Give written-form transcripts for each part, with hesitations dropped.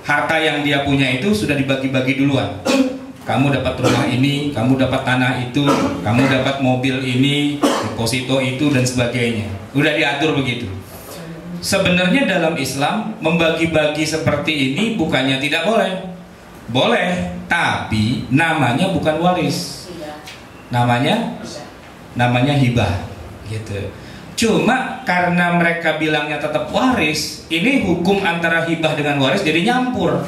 harta yang dia punya itu sudah dibagi-bagi duluan. Kamu dapat rumah ini, kamu dapat tanah itu, kamu dapat mobil ini, deposito itu dan sebagainya. Udah diatur begitu. Sebenarnya dalam Islam membagi-bagi seperti ini bukannya tidak boleh. Boleh, tapi namanya bukan waris. Namanya hibah gitu. Cuma karena mereka bilangnya tetap waris, ini hukum antara hibah dengan waris jadi nyampur.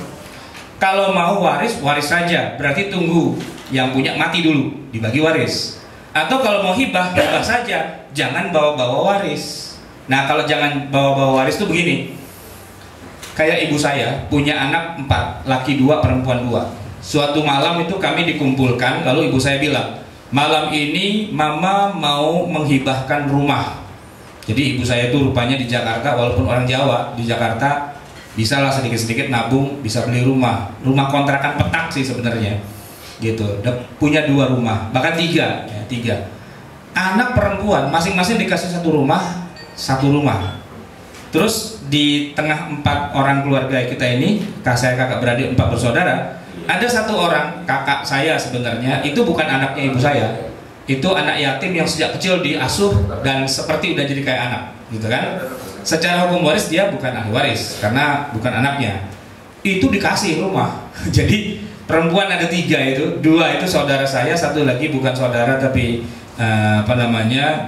Kalau mau waris, waris saja, berarti tunggu yang punya mati dulu, dibagi waris. Atau kalau mau hibah, hibah saja, jangan bawa-bawa waris. Nah, kalau jangan bawa-bawa waris itu begini. Kayak ibu saya punya anak 4, laki 2, perempuan 2. Suatu malam itu kami dikumpulkan, lalu ibu saya bilang, malam ini mama mau menghibahkan rumah. Jadi ibu saya itu rupanya di Jakarta, walaupun orang Jawa, di Jakarta bisalah sedikit-sedikit nabung, bisa beli rumah kontrakan petak sih sebenarnya, gitu. Punya 2 rumah, bahkan 3, ya, 3. Anak perempuan masing-masing dikasih 1 rumah. Terus di tengah 4 orang keluarga kita ini, saya kakak beradik 4 bersaudara, ada 1 orang kakak saya sebenarnya itu bukan anaknya ibu saya. Itu anak yatim yang sejak kecil diasuh dan seperti udah jadi kayak anak, gitu kan? Secara hukum waris dia bukan ahli waris karena bukan anaknya. Itu dikasih rumah. Jadi perempuan ada 3 itu, 2 itu saudara saya, 1 lagi bukan saudara tapi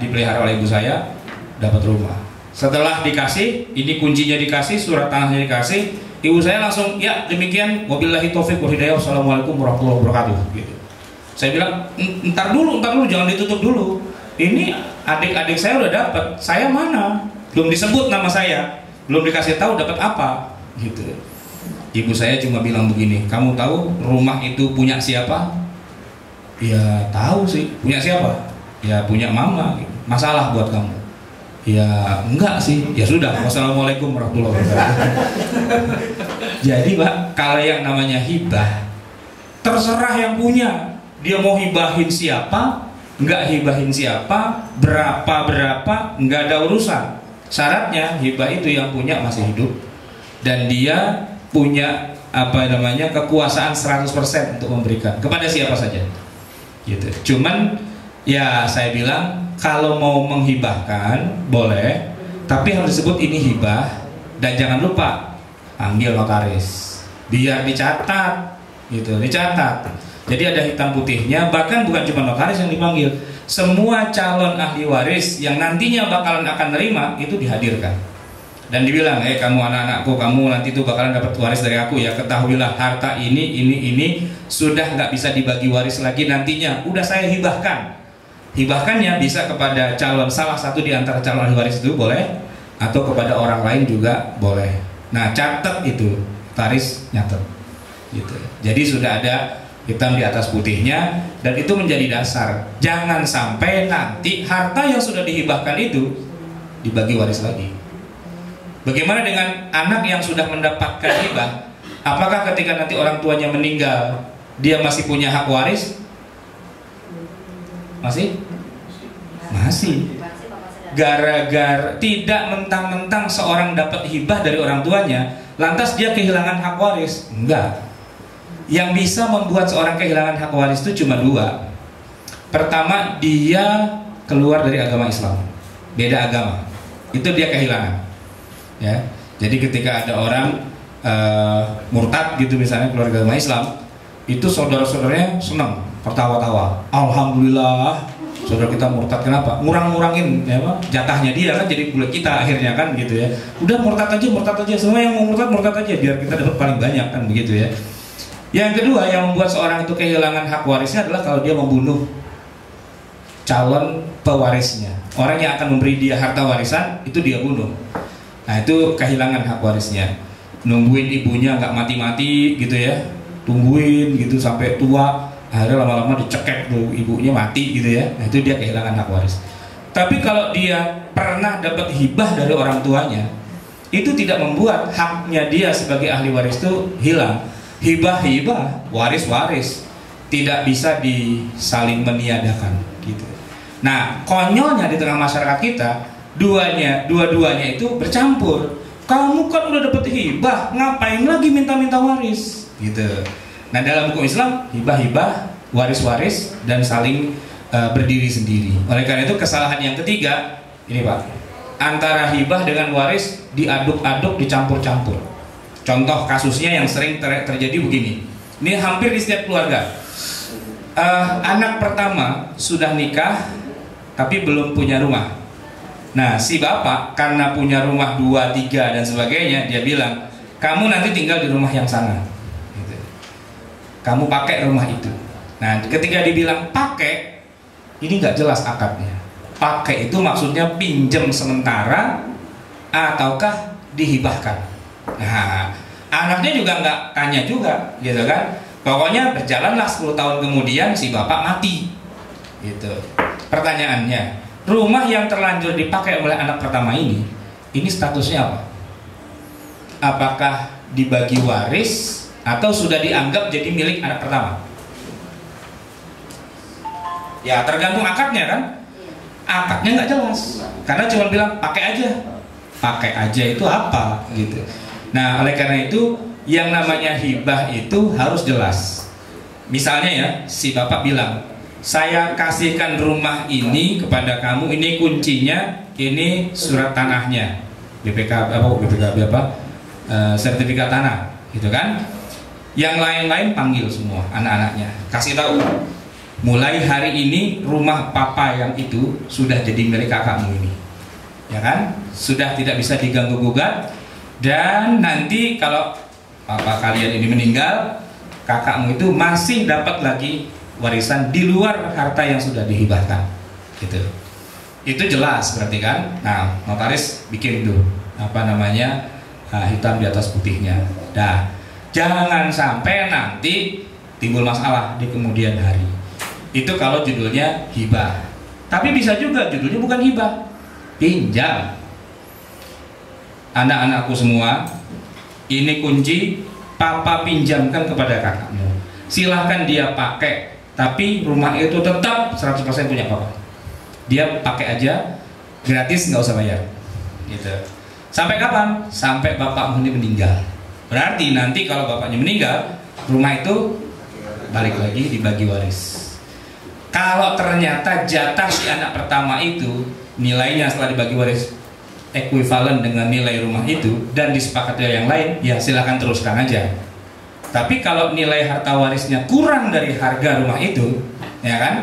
dipelihara oleh ibu saya, dapat rumah. Setelah dikasih, ini kuncinya dikasih, surat tanahnya dikasih, ibu saya langsung, ya demikian, wabillahi taufiq wal hidayah, wassalamualaikum warahmatullahi wabarakatuh, gitu. Saya bilang, ntar dulu, jangan ditutup dulu. Ini adik-adik saya udah dapat, saya mana? Belum disebut nama saya, belum dikasih tahu dapat apa, gitu. Ibu saya cuma bilang begini, kamu tahu rumah itu punya siapa? Ya tahu sih, punya siapa? Ya punya mama. Gitu. Masalah buat kamu? Ya enggak sih. Ya sudah. Wassalamualaikum warahmatullahi wabarakatuh. Jadi Pak, kalau yang namanya hibah, terserah yang punya. Dia mau hibahin siapa, nggak hibahin siapa, berapa, nggak ada urusan. Syaratnya hibah itu yang punya masih hidup dan dia punya kekuasaan 100% untuk memberikan kepada siapa saja. Gitu. Cuman ya saya bilang kalau mau menghibahkan boleh, tapi harus disebut ini hibah dan jangan lupa panggil notaris biar dicatat, gitu, dicatat. Jadi ada hitam putihnya, bahkan bukan cuma notaris yang dipanggil, semua calon ahli waris yang nantinya bakalan akan nerima itu dihadirkan dan dibilang, kamu anak-anakku, kamu nanti tuh bakalan dapat waris dari aku ya, ketahuilah harta ini sudah nggak bisa dibagi waris lagi nantinya, udah saya hibahkan. Hibahkannya bisa kepada salah satu di antara calon ahli waris itu boleh, atau kepada orang lain juga boleh. Nah, catat itu, notaris nyatet, gitu. Jadi sudah ada hitam di atas putihnya dan itu menjadi dasar. Jangan sampai nanti harta yang sudah dihibahkan itu dibagi waris lagi. Bagaimana dengan anak yang sudah mendapatkan hibah? Apakah ketika nanti orang tuanya meninggal dia masih punya hak waris? Masih? Gara-gara tidak mentang-mentang seorang dapat hibah dari orang tuanya lantas dia kehilangan hak waris? Enggak. Yang bisa membuat seorang kehilangan hak waris itu cuma 2. Pertama, dia keluar dari agama Islam, beda agama, itu dia kehilangan. Ya, jadi ketika ada orang murtad gitu misalnya keluar dari agama Islam, itu saudara-saudaranya senang, tertawa-tawa. Alhamdulillah, saudara kita murtad. Kenapa? Ngurang-ngurangin ya, jatahnya dia kan jadi bulat kita akhirnya kan gitu ya. Udah murtad aja, semua yang mau murtad aja biar kita dapat paling banyak kan begitu ya. Yang kedua yang membuat seorang itu kehilangan hak warisnya adalah kalau dia membunuh calon pewarisnya. Orang yang akan memberi dia harta warisan itu dia bunuh. Nah itu kehilangan hak warisnya. Nungguin ibunya nggak mati-mati gitu ya, tungguin gitu sampai tua, akhirnya lama-lama dicekek tuh ibunya mati gitu ya. Nah itu dia kehilangan hak waris. Tapi kalau dia pernah dapat hibah dari orang tuanya, itu tidak membuat haknya dia sebagai ahli waris itu hilang. Hibah, waris, tidak bisa disaling meniadakan gitu. Nah, konyolnya di tengah masyarakat kita, dua-duanya itu bercampur. kamu kan udah dapet hibah, ngapain lagi minta-minta waris? Gitu. Nah, dalam hukum Islam, hibah-hibah, waris-waris, dan saling berdiri sendiri. Oleh karena itu, kesalahan yang ketiga, ini Pak, antara hibah dengan waris diaduk-aduk, dicampur-campur. Contoh kasusnya yang sering terjadi begini. Ini hampir di setiap keluarga. Anak pertama sudah nikah, tapi belum punya rumah. Nah, si bapak karena punya rumah 2, 3 dan sebagainya, dia bilang, kamu nanti tinggal di rumah yang sana. Gitu. Kamu pakai rumah itu. Nah, ketika dibilang pakai, ini nggak jelas akadnya. Pakai itu maksudnya pinjam sementara ataukah dihibahkan. Nah, anaknya juga nggak tanya juga, gitu kan? Pokoknya berjalanlah 10 tahun kemudian si bapak mati. Gitu. Pertanyaannya, rumah yang terlanjur dipakai oleh anak pertama ini statusnya apa? Apakah dibagi waris atau sudah dianggap jadi milik anak pertama? Ya tergantung akadnya kan. Akadnya nggak jelas karena cuma bilang pakai aja. Pakai aja itu apa gitu. Nah, oleh karena itu yang namanya hibah itu harus jelas. Misalnya ya, si bapak bilang, saya kasihkan rumah ini kepada kamu, ini kuncinya, ini surat tanahnya, BPKB apa, sertifikat tanah, gitu kan? Yang lain-lain panggil semua anak-anaknya, kasih tahu, mulai hari ini rumah papa yang itu sudah jadi milik kakakmu ini, ya kan? Sudah tidak bisa diganggu gugat, dan nanti kalau papa kalian ini meninggal, kakakmu itu masih dapat lagi warisan di luar harta yang sudah dihibahkan, gitu. Itu jelas berarti kan. Nah, notaris bikin tuh apa namanya, hitam di atas putihnya. Dah, jangan sampai nanti timbul masalah di kemudian hari. Itu kalau judulnya hibah. Tapi bisa juga judulnya bukan hibah, pinjam. Anak-anakku semua, ini kunci, papa pinjamkan kepada kakakmu. Silahkan dia pakai. Tapi rumah itu tetap 100% punya papa. Dia pakai aja, gratis, nggak usah bayar. Gitu. Sampai kapan? Sampai bapakmu ini meninggal. Berarti nanti kalau bapaknya meninggal, rumah itu balik lagi dibagi waris. Kalau ternyata jatah si anak pertama itu nilainya setelah dibagi waris ekuivalen dengan nilai rumah itu dan disepakati yang lain, ya silakan teruskan aja. Tapi kalau nilai harta warisnya kurang dari harga rumah itu, ya kan,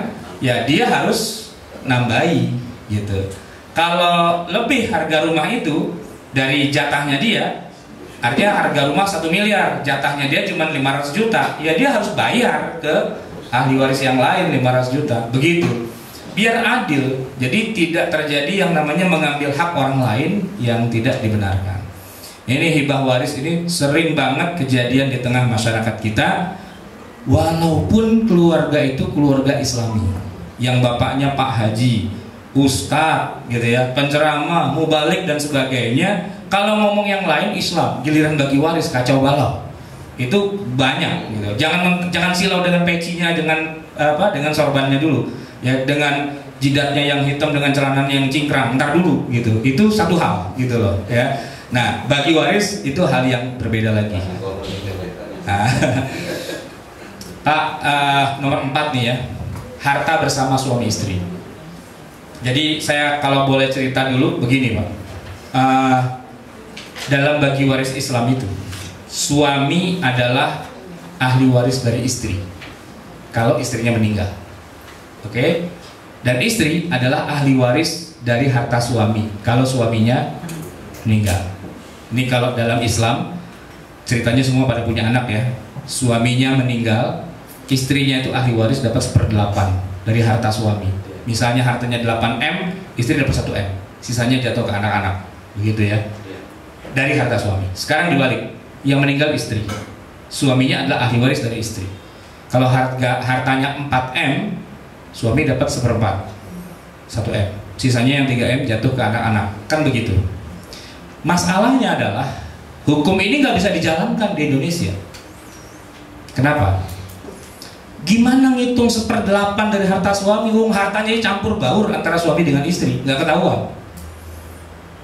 ya dia harus nambahi, gitu. Kalau lebih harga rumah itu dari jatahnya dia, artinya harga rumah 1 miliar, jatahnya dia cuma 500 juta, ya dia harus bayar ke ahli waris yang lain 500 juta, begitu. Biar adil, jadi tidak terjadi yang namanya mengambil hak orang lain yang tidak dibenarkan. Ini hibah waris ini sering banget kejadian di tengah masyarakat kita, walaupun keluarga itu keluarga Islami, yang bapaknya Pak Haji, Ustadz, gitu ya, penceramah, mubalik dan sebagainya. Kalau ngomong yang lain Islam, giliran bagi waris kacau balau. Itu banyak, gitu. Jangan silau dengan pecinya, dengan sorbannya dulu, ya, dengan jidatnya yang hitam dengan celananya yang cingkrang, ntar dulu, gitu. Itu satu hal, gitu loh, ya. Nah, bagi waris itu hal yang berbeda lagi. Nah, Pak, nomor 4 nih ya, harta bersama suami istri. Jadi saya kalau boleh cerita dulu begini Pak, dalam bagi waris Islam itu, suami adalah ahli waris dari istri kalau istrinya meninggal, oke? Dan istri adalah ahli waris dari harta suami kalau suaminya meninggal. Ini kalau dalam Islam ceritanya semua pada punya anak ya. Suaminya meninggal, istrinya itu ahli waris dapat 1/8 dari harta suami. Misalnya hartanya 8M, istri dapat 1M, sisanya jatuh ke anak-anak, begitu ya. Dari harta suami. Sekarang dibalik, yang meninggal istri, suaminya adalah ahli waris dari istri. Kalau hartanya 4M, suami dapat 1/4, 1M, sisanya yang 3M jatuh ke anak-anak, kan begitu. Masalahnya adalah hukum ini nggak bisa dijalankan di Indonesia. Kenapa? Gimana ngitung 1/8 dari harta suami? Hartanya campur baur antara suami dengan istri, nggak ketahuan.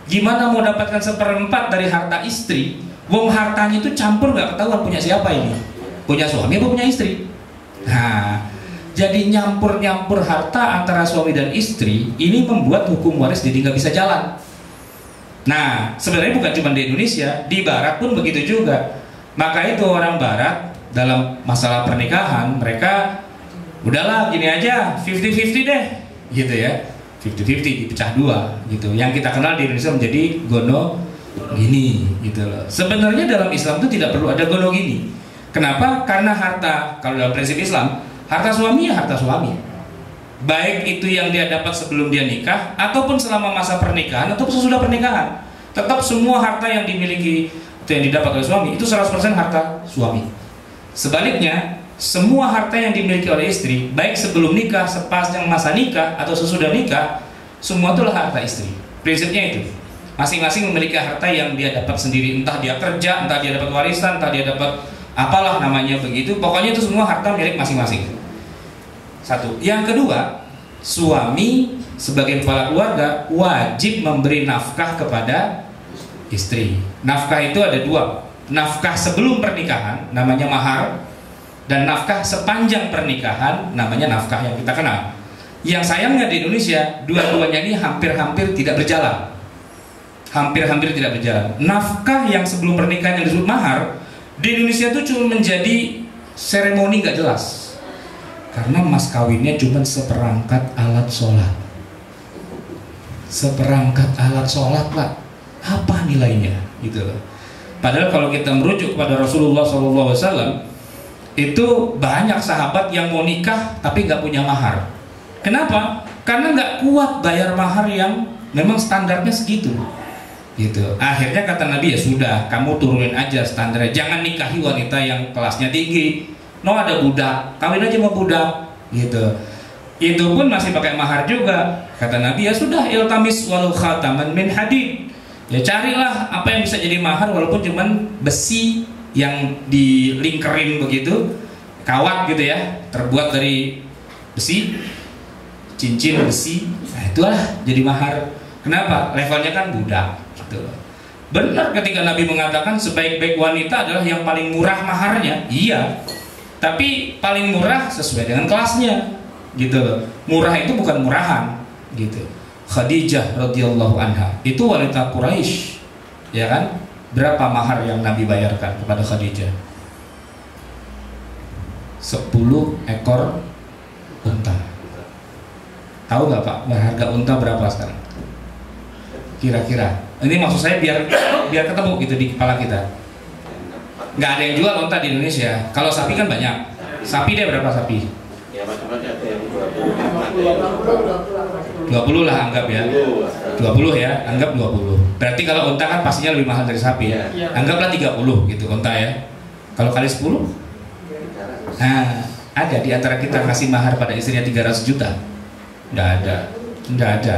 Gimana mau dapatkan 1/4 dari harta istri? Wong hartanya itu campur nggak ketahuan punya siapa ini, punya suami atau punya istri. Nah, jadi nyampur-nyampur harta antara suami dan istri ini membuat hukum waris jadi nggak bisa jalan. Nah, sebenarnya bukan cuma di Indonesia, di Barat pun begitu juga. Maka itu orang Barat dalam masalah pernikahan mereka udahlah gini aja, 50-50 deh, gitu ya, 50-50 dipecah dua, gitu. Yang kita kenal di Indonesia menjadi gono gini, gitu loh. Sebenarnya dalam Islam itu tidak perlu ada gono gini. Kenapa? Karena harta, kalau dalam prinsip Islam, harta suami ya harta suami. Baik itu yang dia dapat sebelum dia nikah, ataupun selama masa pernikahan, ataupun sesudah pernikahan. Tetap semua harta yang dimiliki, yang didapat oleh suami, itu 100% harta suami. Sebaliknya, semua harta yang dimiliki oleh istri, baik sebelum nikah, sepanjang masa nikah, atau sesudah nikah, semua itulah harta istri. Prinsipnya itu. Masing-masing memiliki harta yang dia dapat sendiri, entah dia kerja, entah dia dapat warisan, entah dia dapat apalah namanya begitu. Pokoknya itu semua harta milik masing-masing. Satu. Yang kedua, suami sebagai kepala keluarga wajib memberi nafkah kepada istri. Nafkah itu ada dua. Nafkah sebelum pernikahan namanya mahar, dan nafkah sepanjang pernikahan namanya nafkah yang kita kenal. Yang sayangnya di Indonesia dua-duanya ini hampir-hampir tidak berjalan. Hampir-hampir tidak berjalan. Nafkah yang sebelum pernikahan yang disebut mahar di Indonesia itu cuma menjadi seremoni nggak jelas. Karena mas kawinnya cuma seperangkat alat sholat. Seperangkat alat sholat lah. Apa nilainya? Gitu loh. Padahal kalau kita merujuk kepada Rasulullah SAW, itu banyak sahabat yang mau nikah tapi nggak punya mahar. Kenapa? Karena nggak kuat bayar mahar yang memang standarnya segitu. Gitu. Akhirnya kata Nabi, ya sudah, kamu turunin aja standarnya. Jangan nikahi wanita yang kelasnya tinggi. No, ada budak, kawin aja sama budak. Gitu. Itu pun masih pakai mahar juga. Kata Nabi, ya sudah, iltamis walau khataman min hadid. Ya carilah apa yang bisa jadi mahar walaupun cuman besi yang dilingkerin begitu, kawat gitu ya, terbuat dari besi, cincin besi. Nah, itulah jadi mahar. Kenapa? Levelnya kan budak. Gitu. Benar ketika Nabi mengatakan sebaik-baik wanita adalah yang paling murah maharnya. Iya. Tapi paling murah sesuai dengan kelasnya. Gitu loh. Murah itu bukan murahan, gitu. Khadijah radhiyallahu anha itu wanita Quraisy, ya kan? Berapa mahar yang Nabi bayarkan kepada Khadijah? 10 ekor unta. Tahu nggak Pak, harga unta berapa sekarang? Kira-kira. Ini maksud saya biar ketemu gitu di kepala kita. Nggak ada yang jual unta di Indonesia. Kalau sapi kan banyak. Sapi deh berapa sapi? Ya macam-macam, ada yang 20 lah anggap ya. 20 ya, anggap 20. Berarti kalau unta kan pastinya lebih mahal dari sapi. Ya. Anggaplah 30 gitu unta ya. Kalau kali 10? Nah, ada di antara kita kasih mahar pada istrinya 300 juta? Nggak ada. Nggak ada.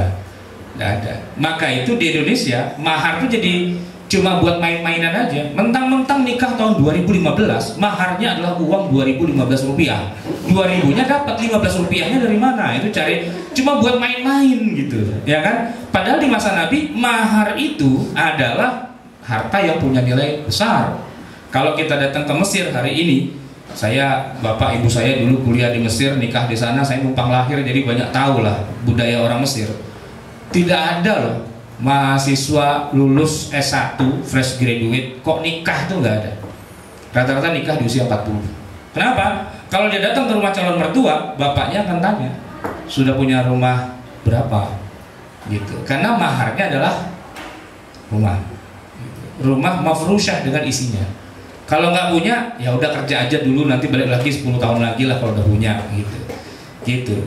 Nggak ada. Maka itu di Indonesia mahar itu jadi cuma buat main-mainan aja. Mentang-mentang nikah tahun 2015, maharnya adalah uang 2015 rupiah. 2000-nya dapat, 15 rupiahnya dari mana? Itu cari cuma buat main-main gitu, ya kan? Padahal di masa Nabi mahar itu adalah harta yang punya nilai besar. Kalau kita datang ke Mesir hari ini, saya, bapak ibu saya dulu kuliah di Mesir, nikah di sana, saya numpang lahir, jadi banyak tahu lah budaya orang Mesir. Tidak ada loh mahasiswa lulus S1 fresh graduate kok nikah tuh nggak ada. Rata-rata nikah di usia 40. Kenapa? Kalau dia datang ke rumah calon mertua, bapaknya akan tanya, sudah punya rumah berapa? Gitu. Karena maharnya adalah rumah. Rumah mafrusyah dengan isinya. Kalau nggak punya, ya udah kerja aja dulu, nanti balik lagi 10 tahun lagi lah kalau udah punya, gitu. Gitu.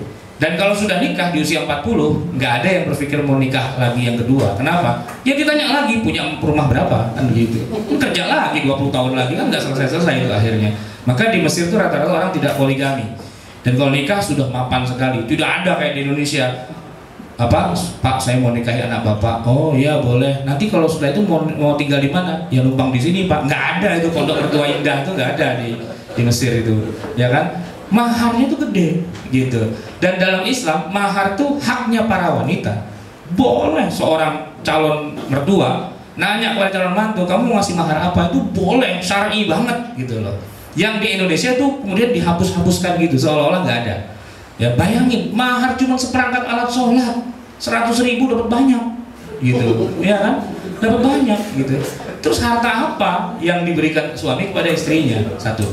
Dan kalau sudah nikah di usia 40, nggak ada yang berpikir mau nikah lagi yang kedua. Kenapa? Ya ditanya lagi, punya rumah berapa? Kan begitu. Kerja lagi 20 tahun lagi, kan nggak selesai-selesai itu akhirnya. Maka di Mesir itu rata-rata orang tidak poligami. Dan kalau nikah sudah mapan sekali. Tidak ada kayak di Indonesia. Apa? Pak, saya mau nikahi anak bapak. Oh iya boleh. Nanti kalau sudah itu mau tinggal di mana? Ya numpang di sini Pak. Nggak ada itu pondok mertua indah itu nggak ada di Mesir itu. Ya kan? Maharnya itu gede gitu. Dan dalam Islam mahar itu haknya para wanita. Boleh seorang calon mertua nanya kepada calon mantu, kamu mau ngasih mahar apa, itu boleh, syar'i banget gitu loh. Yang di Indonesia tuh kemudian dihapus-hapuskan gitu, seolah-olah nggak ada. Ya bayangin, mahar cuma seperangkat alat sholat, 100.000 dapat banyak gitu, ya kan, dapat banyak gitu. Terus harta apa yang diberikan suami kepada istrinya? Satu.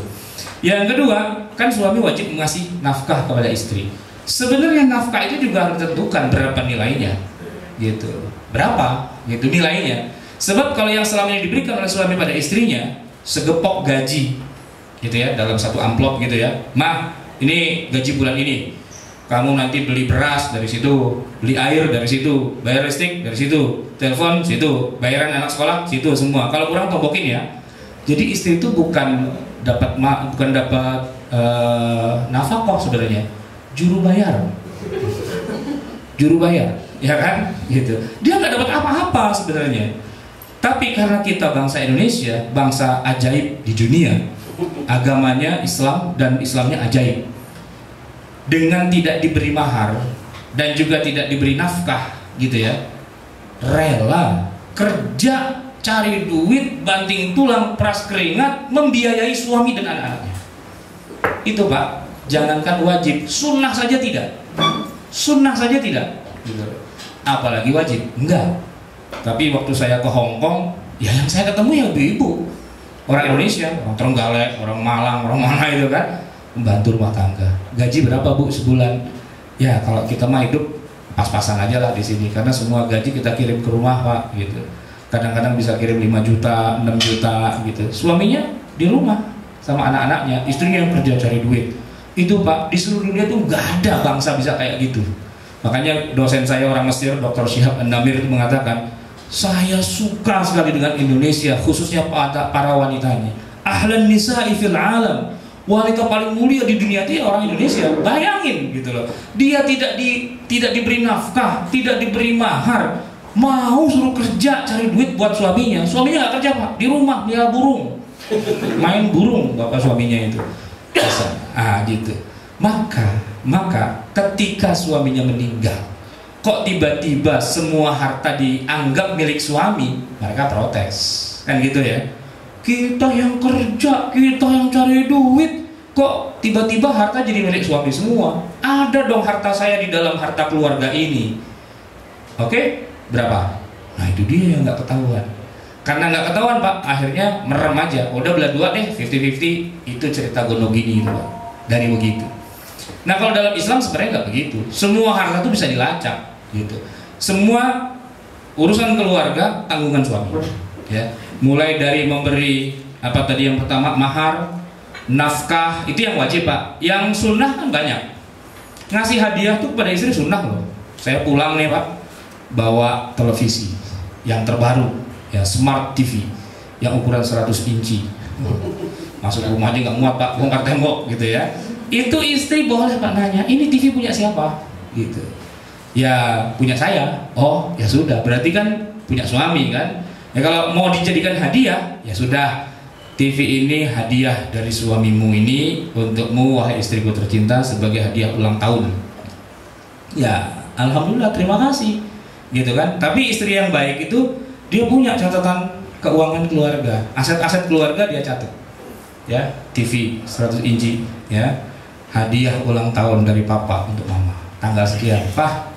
Yang kedua, kan suami wajib mengasih nafkah kepada istri. Sebenarnya nafkah itu juga harus ditentukan berapa nilainya gitu, berapa gitu nilainya. Sebab kalau yang selama ini diberikan oleh suami pada istrinya segepok gaji gitu ya, dalam satu amplop gitu ya, "Ma, ini gaji bulan ini, kamu nanti beli beras dari situ, beli air dari situ, bayar listrik dari situ, telepon situ, bayaran anak sekolah situ semua. Kalau kurang tombokin ya." Jadi istri itu bukan dapat nafkah sebenarnya, juru bayar, ya kan? Gitu. Dia nggak dapat apa-apa sebenarnya. Tapi karena kita bangsa Indonesia, bangsa ajaib di dunia, agamanya Islam dan Islamnya ajaib. Dengan tidak diberi mahar dan juga tidak diberi nafkah, gitu ya, rela kerja, cari duit, banting tulang, peras keringat, membiayai suami dan anak-anaknya. Itu Pak, jangankan wajib, sunnah saja tidak. Sunnah saja tidak. Apalagi wajib, enggak. Tapi waktu saya ke Hong Kong, ya yang saya ketemu ya ibu-ibu, orang Indonesia, orang Trenggalek, orang Malang, orang mana itu kan, membantu rumah tangga. Gaji berapa Bu sebulan? Ya kalau kita mah hidup pas-pasan aja lah di sini, karena semua gaji kita kirim ke rumah Pak, gitu. Kadang-kadang bisa kirim 5 juta, 6 juta gitu. Suaminya di rumah sama anak-anaknya, istrinya yang kerja cari duit. Itu Pak, di seluruh dunia tuh nggak ada bangsa bisa kayak gitu. Makanya dosen saya orang Mesir, Dr. Syihab An-Namir itu mengatakan, saya suka sekali dengan Indonesia, khususnya para wanitanya. Ahlan nisa'i fil alam, wanita paling mulia di dunia itu orang Indonesia. Bayangin gitu loh, dia tidak diberi nafkah, tidak diberi mahar, mau suruh kerja cari duit buat suaminya. Suaminya nggak kerja Pak, di rumah dia burung, main burung bapak suaminya itu. Gitu. Maka ketika suaminya meninggal, kok tiba-tiba semua harta dianggap milik suami, mereka protes, kan gitu ya. Kita yang kerja, kita yang cari duit, kok tiba-tiba harta jadi milik suami semua? Ada dong harta saya di dalam harta keluarga ini. Oke, berapa? Nah itu dia yang nggak ketahuan. Karena nggak ketahuan Pak, akhirnya merem aja. Udah belah dua deh, 50-50. Itu cerita gonogini itu Pak, dari begitu. Nah kalau dalam Islam sebenarnya nggak begitu. Semua harta itu bisa dilacak gitu. Semua urusan keluarga tanggungan suami ya. Mulai dari memberi apa tadi yang pertama, mahar, nafkah, itu yang wajib Pak. Yang sunnah kan banyak. Ngasih hadiah tuh pada istri sunnah loh. Saya pulang nih Pak, bawa televisi yang terbaru ya, smart TV yang ukuran 100 inci. Masuk rumah aja nggak muat Pak, bongkar tembok gitu ya. Itu istri boleh Pak nanya, ini TV punya siapa? Gitu. Ya punya saya. Oh ya sudah, berarti kan punya suami kan. Ya kalau mau dijadikan hadiah, ya sudah, TV ini hadiah dari suamimu ini untukmu wahai istriku tercinta sebagai hadiah ulang tahun. Ya alhamdulillah, terima kasih. Gitu kan. Tapi istri yang baik itu dia punya catatan keuangan keluarga, aset-aset keluarga dia catat. Ya, TV 100 inci ya. Hadiah ulang tahun dari papa untuk mama, tanggal sekian. Pak,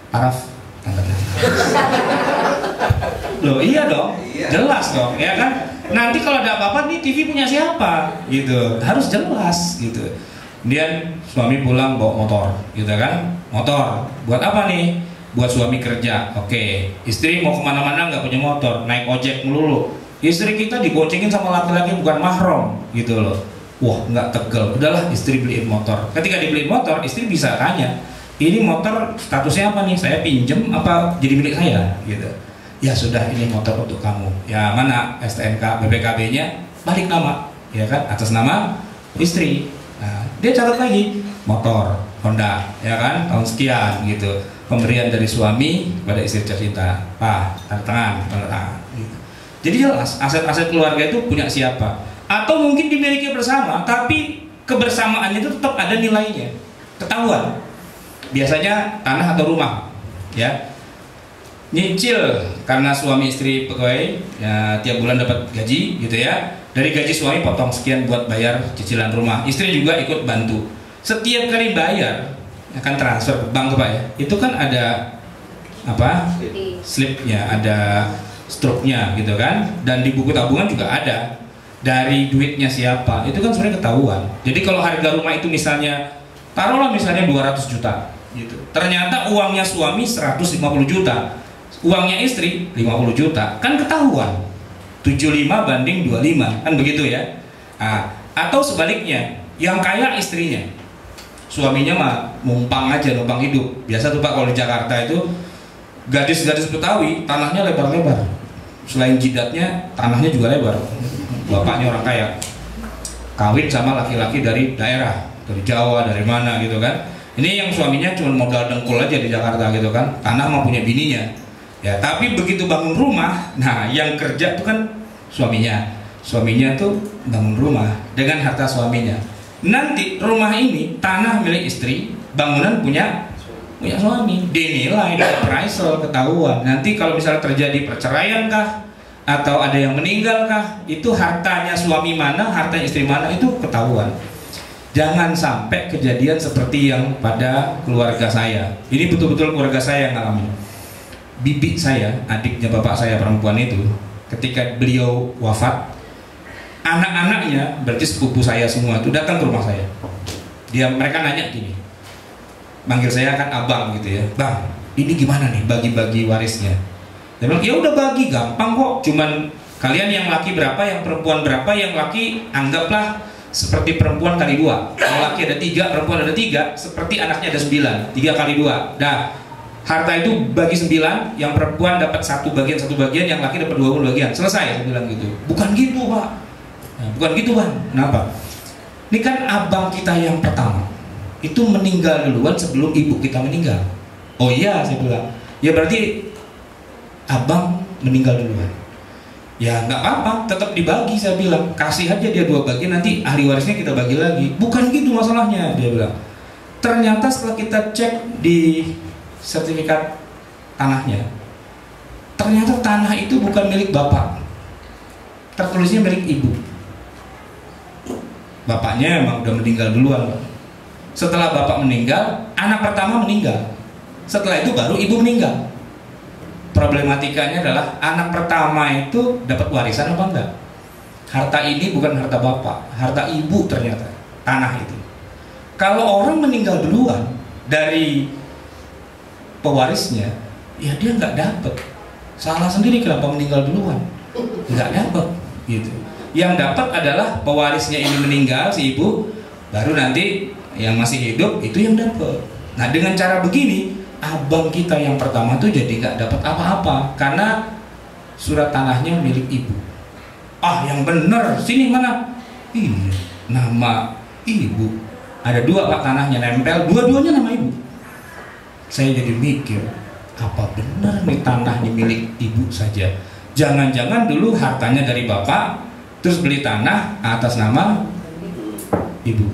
Araf, tanggal loh iya dong, jelas dong ya kan. Nanti kalau ada apa-apa nih TV punya siapa gitu, harus jelas gitu. Kemudian suami pulang bawa motor gitu kan. Motor buat apa nih? Buat suami kerja. Oke, istri mau kemana-mana nggak punya motor, naik ojek melulu. Istri kita diboncengin sama laki-laki bukan mahram gitu loh. Wah nggak tegel, udahlah istri beliin motor. Ketika dibeliin motor, istri bisa tanya, ini motor statusnya apa nih? Saya pinjem apa jadi milik saya? Gitu. Ya sudah, ini motor untuk kamu. Ya mana STNK, BPKB-nya balik nama, ya kan? Atas nama istri. Nah, dia catat lagi motor Honda, ya kan? Tahun sekian gitu. Pemberian dari suami kepada istri tercinta. Pak, tanda tangan. Gitu. Jadi jelas aset-aset keluarga itu punya siapa. Atau mungkin dimiliki bersama, tapi kebersamaannya itu tetap ada nilainya, ketahuan. Biasanya tanah atau rumah, ya. nyicil karena suami istri pegawai ya, tiap bulan dapat gaji gitu ya, dari gaji suami potong sekian buat bayar cicilan rumah, istri juga ikut bantu. Setiap kali bayar akan transfer ke bank tuh Pak ya, itu kan ada apa, slipnya, ada struknya gitu kan, dan di buku tabungan juga ada dari duitnya siapa, itu kan sebenarnya ketahuan. Jadi kalau harga rumah itu misalnya taruhlah misalnya 200 juta gitu, ternyata uangnya suami 150 juta, uangnya istri 50 juta, kan ketahuan. 75 banding 25 kan begitu ya. Nah, atau sebaliknya, yang kaya istrinya, suaminya mah numpang aja, numpang hidup. Biasa tuh Pak kalau di Jakarta itu gadis-gadis Betawi tanahnya lebar-lebar, selain jidatnya tanahnya juga lebar. Bapaknya orang kaya, kawin sama laki-laki dari daerah, dari Jawa, dari mana gitu kan. Ini yang suaminya cuma modal dengkul aja di Jakarta gitu kan, tanah mah punya bininya ya. Tapi begitu bangun rumah, nah yang kerja tuh kan suaminya tuh bangun rumah dengan harta suaminya. Nanti rumah ini tanah milik istri, bangunan punya suami, dinilai, di appraisal, ketahuan. Nanti kalau misalnya terjadi perceraian kah, atau ada yang meninggal kah, itu hartanya suami mana, harta istri mana, itu ketahuan. Jangan sampai kejadian seperti yang pada keluarga saya. Ini betul-betul keluarga saya yang ngalamin. Bibi saya, adiknya bapak saya perempuan itu, ketika beliau wafat, anak-anaknya, berarti sepupu saya semua itu datang ke rumah saya. Mereka nanya gini, manggil saya kan abang gitu ya, bang, ini gimana nih bagi-bagi warisnya? Dia bilang, ya udah bagi, gampang kok. Cuman kalian yang laki berapa, yang perempuan berapa. Yang laki anggaplah seperti perempuan kali 2. Kalau laki ada 3, perempuan ada 3, seperti anaknya ada 9. 3 kali 2. Nah, harta itu bagi 9, yang perempuan dapat 1 bagian, yang laki dapat 20 bagian. Selesai, saya bilang gitu. Bukan gitu Pak. Nah, bukan gitu Bang. Kenapa? Ini kan abang kita yang pertama itu meninggal duluan sebelum ibu kita meninggal. Oh iya, saya bilang. Ya berarti abang meninggal duluan. Ya nggak apa-apa, tetap dibagi, saya bilang. Kasih aja dia 2 bagian, nanti ahli warisnya kita bagi lagi. Bukan gitu masalahnya, dia bilang. Ternyata setelah kita cek di sertifikat tanahnya, ternyata tanah itu bukan milik bapak, tertulisnya milik ibu. Bapaknya emang udah meninggal duluan, Pak. Setelah bapak meninggal, anak pertama meninggal. Setelah itu baru ibu meninggal. Problematikanya adalah anak pertama itu dapat warisan apa enggak? Harta ini bukan harta bapak, harta ibu ternyata, tanah itu. Kalau orang meninggal duluan dari pewarisnya, ya dia nggak dapat. Salah sendiri kenapa meninggal duluan, nggak dapat gitu. Yang dapat adalah pewarisnya ini meninggal, si ibu, baru nanti yang masih hidup itu yang dapat. Nah dengan cara begini, abang kita yang pertama tuh jadi nggak dapat apa-apa karena surat tanahnya milik ibu. Ah yang bener, sini mana? Ini nama ibu. Ada 2 Pak tanahnya nempel, dua-duanya nama ibu. Saya jadi mikir, apa benar nih tanahnya milik ibu saja? Jangan-jangan dulu hartanya dari bapak, terus beli tanah atas nama ibu.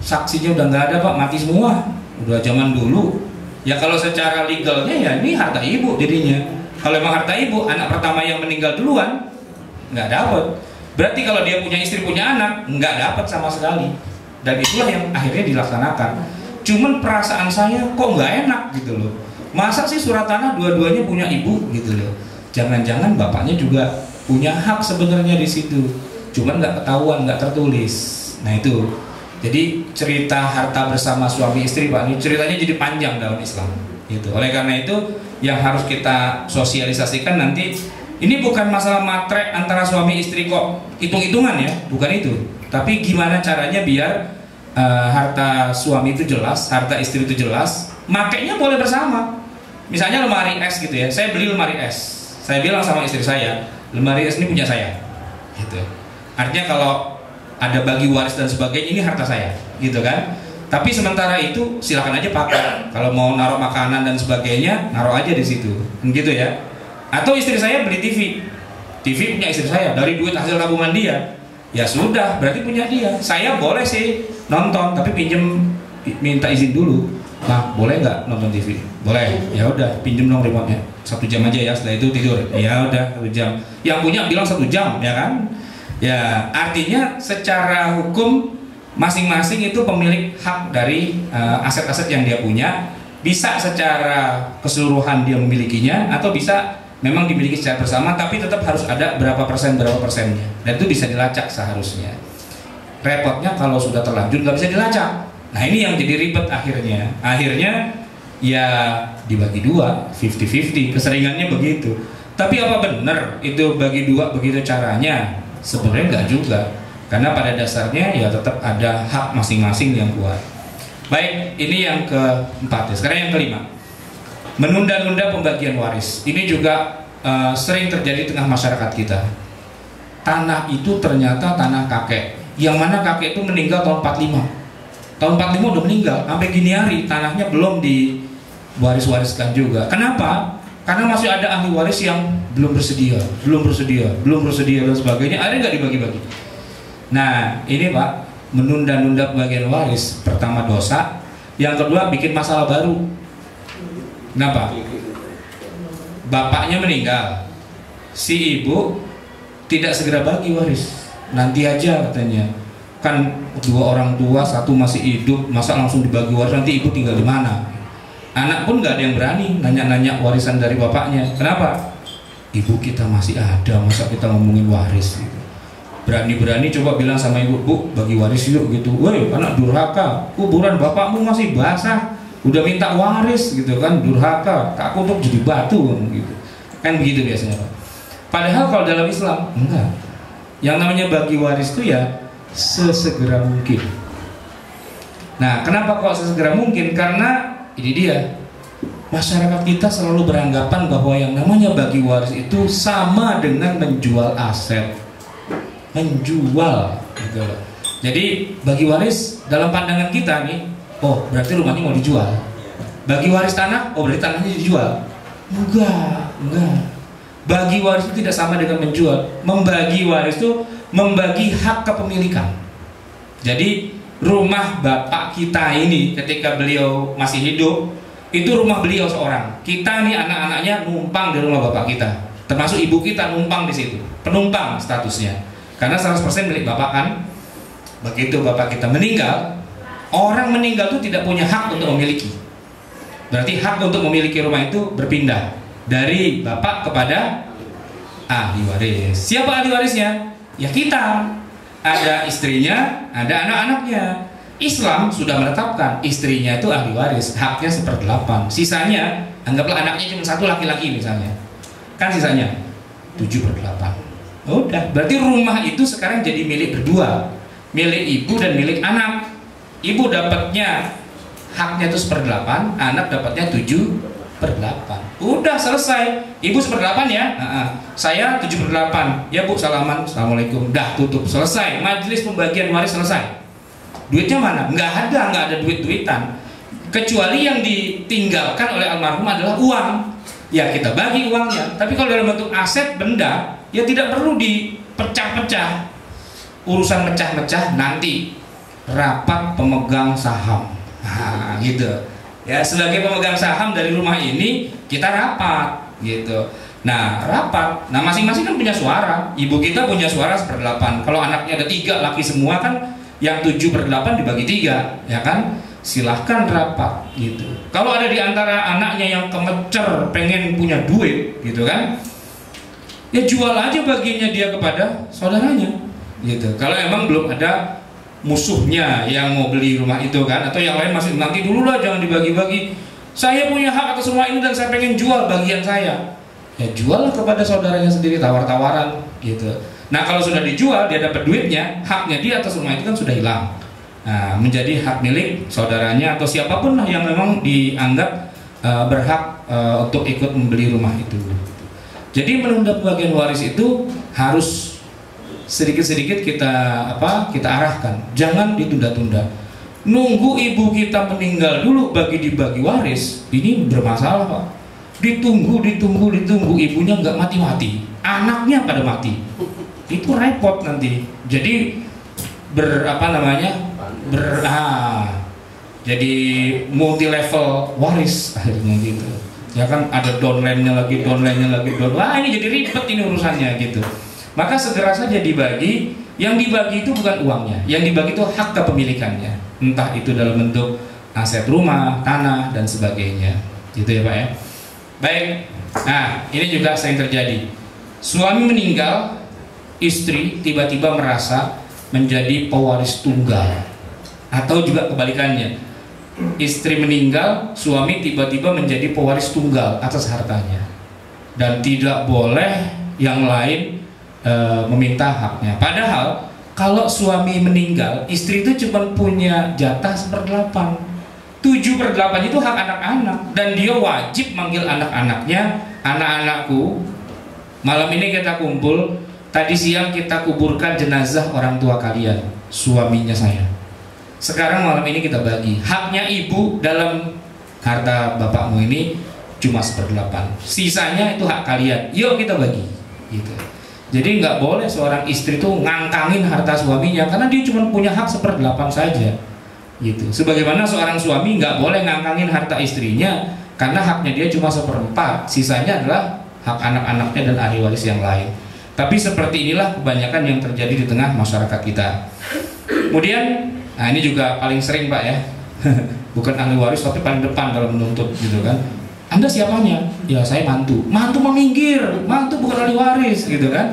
Saksinya udah nggak ada Pak, mati semua. Udah zaman dulu. Ya kalau secara legalnya ya ini harta ibu jadinya. Kalau emang harta ibu, anak pertama yang meninggal duluan nggak dapat. Berarti kalau dia punya istri, punya anak, nggak dapat sama sekali. Dan itulah yang akhirnya dilaksanakan. Cuman perasaan saya kok nggak enak gitu loh. Masa sih surat tanah dua-duanya punya ibu gitu loh. Jangan-jangan bapaknya juga punya hak sebenarnya di situ. Cuman nggak ketahuan, nggak tertulis. Nah itu. Jadi cerita harta bersama suami istri Pak, ini ceritanya jadi panjang dalam Islam gitu. Oleh karena itu yang harus kita sosialisasikan nanti, ini bukan masalah matre antara suami istri kok hitung-hitungan ya, bukan itu. Tapi gimana caranya biar harta suami itu jelas, harta istri itu jelas, makainya boleh bersama. Misalnya lemari es gitu ya, saya beli lemari es, saya bilang sama istri saya, lemari es ini punya saya gitu. Artinya kalau ada bagi waris dan sebagainya, ini harta saya gitu kan. Tapi sementara itu silakan aja pakai. Kalau mau naruh makanan dan sebagainya, naruh aja di situ gitu ya. Atau istri saya beli TV punya istri saya dari duit hasil tabungan dia, ya sudah berarti punya dia. Saya boleh sih nonton, tapi minta izin dulu. Nah boleh nggak nonton TV? Boleh, ya udah pinjem dong remote-nya. 1 jam aja ya, setelah itu tidur. Ya udah 1 jam. Yang punya bilang 1 jam, ya kan? Ya, artinya secara hukum masing-masing itu pemilik hak dari aset-aset yang dia punya. Bisa secara keseluruhan dia memilikinya, atau bisa memang dimiliki secara bersama, tapi tetap harus ada berapa persennya. Dan itu bisa dilacak seharusnya. Repotnya kalau sudah terlanjur nggak bisa dilacak. Nah ini yang jadi ribet akhirnya. Akhirnya ya dibagi 2, 50-50, keseringannya begitu. Tapi apa benar itu bagi 2 begitu caranya? Sebenarnya nggak juga, karena pada dasarnya ya tetap ada hak masing-masing yang kuat. Baik, ini yang keempat ya. Sekarang yang kelima, menunda-nunda pembagian waris. Ini juga sering terjadi di tengah masyarakat kita. Tanah itu ternyata tanah kakek, yang mana kakek itu meninggal tahun 45. Tahun 45 udah meninggal, sampai gini hari tanahnya belum diwaris-wariskan juga. Kenapa? Karena masih ada ahli waris yang belum bersedia dan sebagainya. Ada nggak dibagi-bagi? Nah ini Pak, menunda-nunda pembagian waris, pertama dosa, yang kedua bikin masalah baru. Kenapa? Bapaknya meninggal, si ibu tidak segera bagi waris, nanti aja katanya. Kan 2 orang tua, 1 masih hidup, masa langsung dibagi waris, nanti ibu tinggal di mana? Anak pun nggak ada yang berani nanya-nanya warisan dari bapaknya. Kenapa? Ibu kita masih ada, masa kita ngomongin waris gitu. Berani-berani coba bilang sama ibu, Bu bagi waris yuk gitu. Woi anak durhaka, kuburan bapakmu masih basah, udah minta waris gitu kan, durhaka, aku untuk jadi batu gitu. Kan begitu biasanya Pak. Padahal kalau dalam Islam enggak. Yang namanya bagi waris itu ya sesegera mungkin. Nah kenapa kok sesegera mungkin? Karena ini dia, masyarakat kita selalu beranggapan bahwa yang namanya bagi waris itu sama dengan menjual aset, menjual gitu loh. Jadi bagi waris dalam pandangan kita nih, oh berarti rumahnya mau dijual. Bagi waris tanah, oh berarti tanahnya dijual. Enggak. Bagi waris itu tidak sama dengan menjual. Membagi waris itu membagi hak kepemilikan. Jadi rumah bapak kita ini ketika beliau masih hidup, itu rumah beliau seorang. Kita nih anak-anaknya numpang di rumah bapak kita. Termasuk ibu kita numpang di situ. Penumpang statusnya. Karena 100% milik bapak kan. Begitu bapak kita meninggal, orang meninggal itu tidak punya hak untuk memiliki. Berarti hak untuk memiliki rumah itu berpindah dari bapak kepada ahli waris. Siapa ahli warisnya? Ya kita. Ada istrinya, ada anak-anaknya. Islam sudah menetapkan istrinya itu ahli waris, haknya 1/8. Sisanya, anggaplah anaknya cuma 1 laki-laki misalnya, kan sisanya 7/8. Udah, berarti rumah itu sekarang jadi milik berdua, milik ibu dan milik anak. Ibu dapatnya haknya itu 1/8, anak dapatnya 7/8. Udah selesai. Ibu 1/8 ya, saya 7/8. Ya Bu, salaman, assalamualaikum. Dah tutup, selesai. Majelis pembagian waris selesai. Duitnya mana? Nggak ada duit-duitan. Kecuali yang ditinggalkan oleh almarhum adalah uang. Ya kita bagi uangnya. Tapi kalau dalam bentuk aset benda, ya tidak perlu dipecah-pecah. Urusan pecah-pecah nanti rapat pemegang saham. Nah, gitu. Ya sebagai pemegang saham dari rumah ini kita rapat gitu. Nah rapat, nah masing-masing kan punya suara. Ibu kita punya suara 1/8. Kalau anaknya ada 3 laki semua kan, yang 7/8 dibagi 3, ya kan? Silahkan rapat gitu. Kalau ada di antara anaknya yang kemecer pengen punya duit gitu kan, ya jual aja bagiannya dia kepada saudaranya gitu. Kalau emang belum ada musuhnya yang mau beli rumah itu kan, atau yang lain masih nanti dulu lah, jangan dibagi-bagi, saya punya hak atas rumah ini dan saya pengen jual bagian saya, ya jual kepada saudaranya sendiri, tawar-tawaran gitu. Nah kalau sudah dijual, dia dapat duitnya, haknya dia atas rumah itu kan sudah hilang. Nah, menjadi hak milik saudaranya atau siapapun lah yang memang dianggap berhak untuk ikut membeli rumah itu. Jadi menunda pembagian waris itu harus sedikit-sedikit kita arahkan, jangan ditunda-tunda. Nunggu ibu kita meninggal dulu dibagi waris, ini bermasalah Pak. Ditunggu, ibunya nggak mati-mati, anaknya pada mati, itu repot nanti. Jadi jadi multi level waris akhirnya gitu. ya kan, ada downline-nya lagi, wah ini jadi ribet ini urusannya gitu. Maka segera saja dibagi. Yang dibagi itu bukan uangnya, yang dibagi itu hak kepemilikannya, entah itu dalam bentuk aset rumah, tanah, dan sebagainya, gitu ya Pak ya. Baik, nah ini juga sering terjadi. Suami meninggal, istri tiba-tiba merasa menjadi pewaris tunggal, atau juga kebalikannya, istri meninggal, suami tiba-tiba menjadi pewaris tunggal atas hartanya, dan tidak boleh yang lain meminta haknya. Padahal kalau suami meninggal, istri itu cuma punya jatah 1/8. 7/8 itu hak anak-anak, dan dia wajib manggil anak-anaknya, anak-anakku, malam ini kita kumpul, tadi siang kita kuburkan jenazah orang tua kalian, suaminya saya. Sekarang malam ini kita bagi. Haknya ibu dalam harta bapakmu ini cuma 1/8. Sisanya itu hak kalian. Yuk kita bagi. Gitu. Jadi nggak boleh seorang istri tuh ngangkangin harta suaminya karena dia cuma punya hak 1/8 saja. Gitu. Sebagaimana seorang suami nggak boleh ngangkangin harta istrinya karena haknya dia cuma 1/4. Sisanya adalah hak anak-anaknya dan ahli waris yang lain. Tapi seperti inilah kebanyakan yang terjadi di tengah masyarakat kita. Kemudian, nah ini juga paling sering Pak ya, bukan ahli waris tapi paling depan dalam menuntut gitu kan. Anda siapanya? Ya saya mantu. Mantu meminggir, mantu bukan ahli waris gitu kan.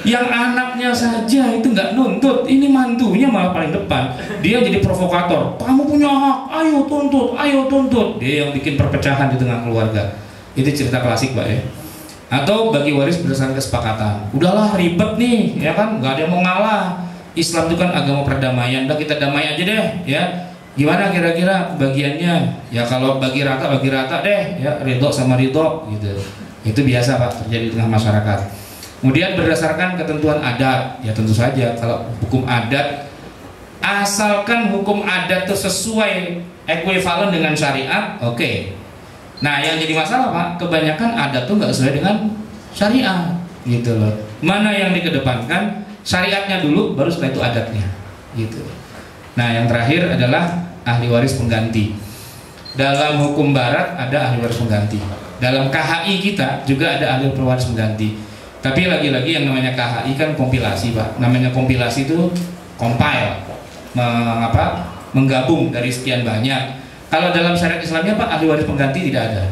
Yang anaknya saja itu nggak nuntut, ini mantunya malah paling depan. Dia jadi provokator. Kamu punya hak, ayo tuntut, ayo tuntut. Dia yang bikin perpecahan di tengah keluarga. Itu cerita klasik Pak ya. Atau bagi waris berdasarkan kesepakatan. Udahlah ribet nih, ya kan? Nggak ada yang mau ngalah. Islam itu kan agama perdamaian. Udah kita damai aja deh, ya. Gimana kira-kira bagiannya? Ya kalau bagi rata deh, ya ridho sama ridho gitu. Itu biasa Pak terjadi di tengah masyarakat. Kemudian berdasarkan ketentuan adat, ya tentu saja kalau hukum adat, asalkan hukum adat itu sesuai ekuivalen dengan syariat, oke. Nah yang jadi masalah Pak, kebanyakan adat tuh nggak sesuai dengan syariat, gitu loh. Mana yang dikedepankan? Syariatnya dulu, baru setelah itu adatnya, gitu. Nah yang terakhir adalah ahli waris pengganti. Dalam hukum barat ada ahli waris pengganti. Dalam KHI kita juga ada ahli waris pengganti. Tapi lagi-lagi yang namanya KHI kan kompilasi Pak. Namanya kompilasi itu compile, menggabung dari sekian banyak. Kalau dalam syariat Islamnya Pak, ahli waris pengganti tidak ada.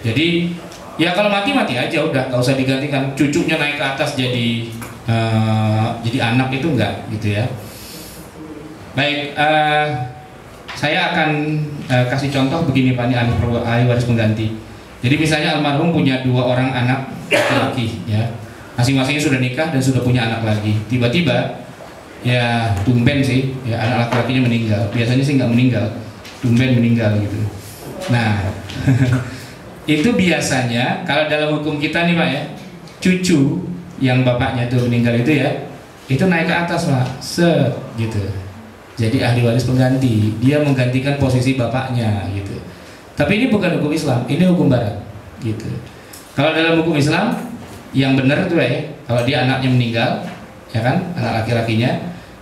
Jadi ya kalau mati aja udah, nggak usah digantikan. Cucunya naik ke atas jadi anak itu enggak gitu ya. Baik, saya akan kasih contoh begini Pak, ini ahli waris pengganti. Jadi misalnya almarhum punya 2 orang anak laki-laki, ya, masing-masing sudah nikah dan sudah punya anak lagi. Tiba-tiba, ya tumben sih, ya anak laki-lakinya meninggal. Biasanya sih nggak meninggal, tumben meninggal gitu. Nah, itu biasanya kalau dalam hukum kita nih Pak ya, cucu yang bapaknya tuh meninggal itu ya, itu naik ke atas Pak, gitu. Jadi ahli waris pengganti, dia menggantikan posisi bapaknya gitu. Tapi ini bukan hukum Islam, ini hukum barat gitu. Kalau dalam hukum Islam yang benar itu ya, kalau dia anaknya meninggal, ya kan, anak laki-lakinya,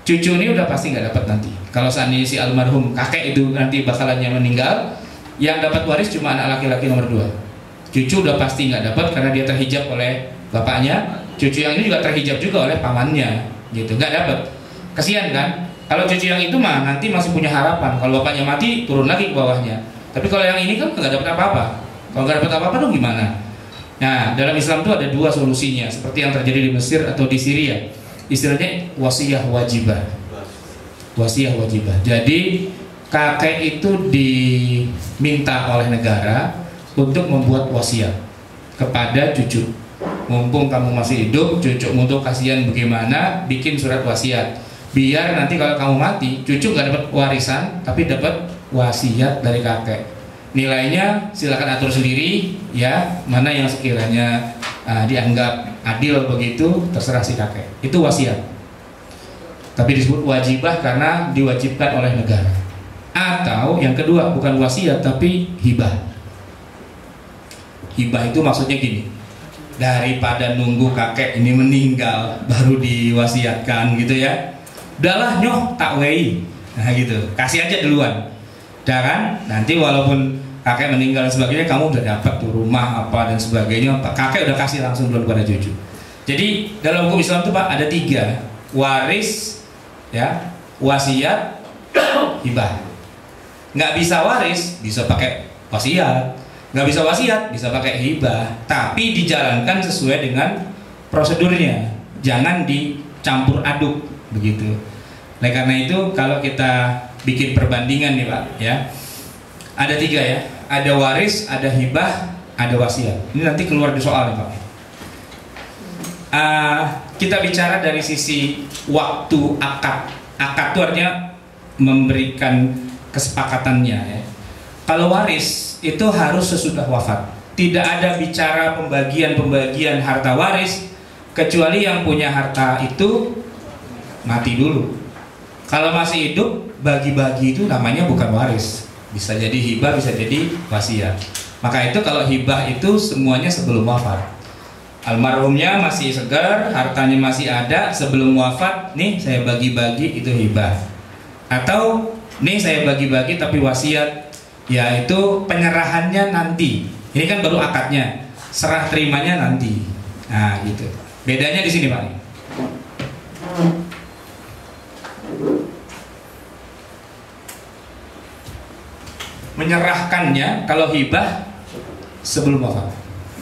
cucu ini udah pasti nggak dapat nanti. Kalau seandainya si almarhum kakek itu nanti bakalannya meninggal, yang dapat waris cuma anak laki-laki nomor 2. Cucu udah pasti nggak dapat karena dia terhijab oleh bapaknya. Cucu yang ini juga terhijab juga oleh pamannya, gitu, nggak dapat. Kasihan kan? Kalau cucu yang itu mah nanti masih punya harapan. Kalau bapaknya mati, turun lagi ke bawahnya. Tapi kalau yang ini kan nggak dapat apa-apa. Kalau nggak dapat apa-apa dong gimana? Nah, dalam Islam itu ada 2 solusinya, seperti yang terjadi di Mesir atau di Syria. Istilahnya wasiyah wajibah. Wasiyah wajibah. Jadi kakek itu diminta oleh negara untuk membuat wasiat kepada cucu. Mumpung kamu masih hidup, cucumu tuh kasihan bagaimana, bikin surat wasiat. Biar nanti kalau kamu mati, cucu nggak dapat warisan, tapi dapat wasiat dari kakek. Nilainya silakan atur sendiri, ya, mana yang sekiranya dianggap adil begitu, terserah si kakek. Itu wasiat. Tapi disebut wajibah karena diwajibkan oleh negara. Atau yang kedua, bukan wasiat tapi hibah. Hibah itu maksudnya gini, daripada nunggu kakek ini meninggal baru diwasiatkan gitu ya, udahlah nyoh tak wei, nah gitu, kasih aja duluan. Dan kan nanti walaupun kakek meninggal dan sebagainya, kamu udah dapat tuh rumah apa dan sebagainya, kakek udah kasih langsung dulu kepada cucu. Jadi dalam hukum Islam tuh Pak ada 3, waris, ya, wasiat, hibah. Nggak bisa waris bisa pakai wasiat, nggak bisa wasiat bisa pakai hibah, tapi dijalankan sesuai dengan prosedurnya, jangan dicampur aduk begitu. Nah karena itu kalau kita bikin perbandingan nih Pak, ya ada 3 ya, ada waris, ada hibah, ada wasiat. Ini nanti keluar di soal nih Pak. Kita bicara dari sisi waktu akad. Akad itu artinya memberikan kesepakatannya ya. Kalau waris itu harus sesudah wafat. Tidak ada bicara pembagian harta waris kecuali yang punya harta itu mati dulu. Kalau masih hidup, bagi-bagi itu namanya bukan waris. Bisa jadi hibah, bisa jadi wasiat. Maka itu kalau hibah itu semuanya sebelum wafat. Almarhumnya masih segar, hartanya masih ada, sebelum wafat, nih saya bagi-bagi, itu hibah. Atau nih saya bagi-bagi tapi wasiat, yaitu penyerahannya nanti. Ini kan baru akadnya, serah terimanya nanti. Nah gitu. Bedanya di sini Pak. Menyerahkannya kalau hibah sebelum wafat.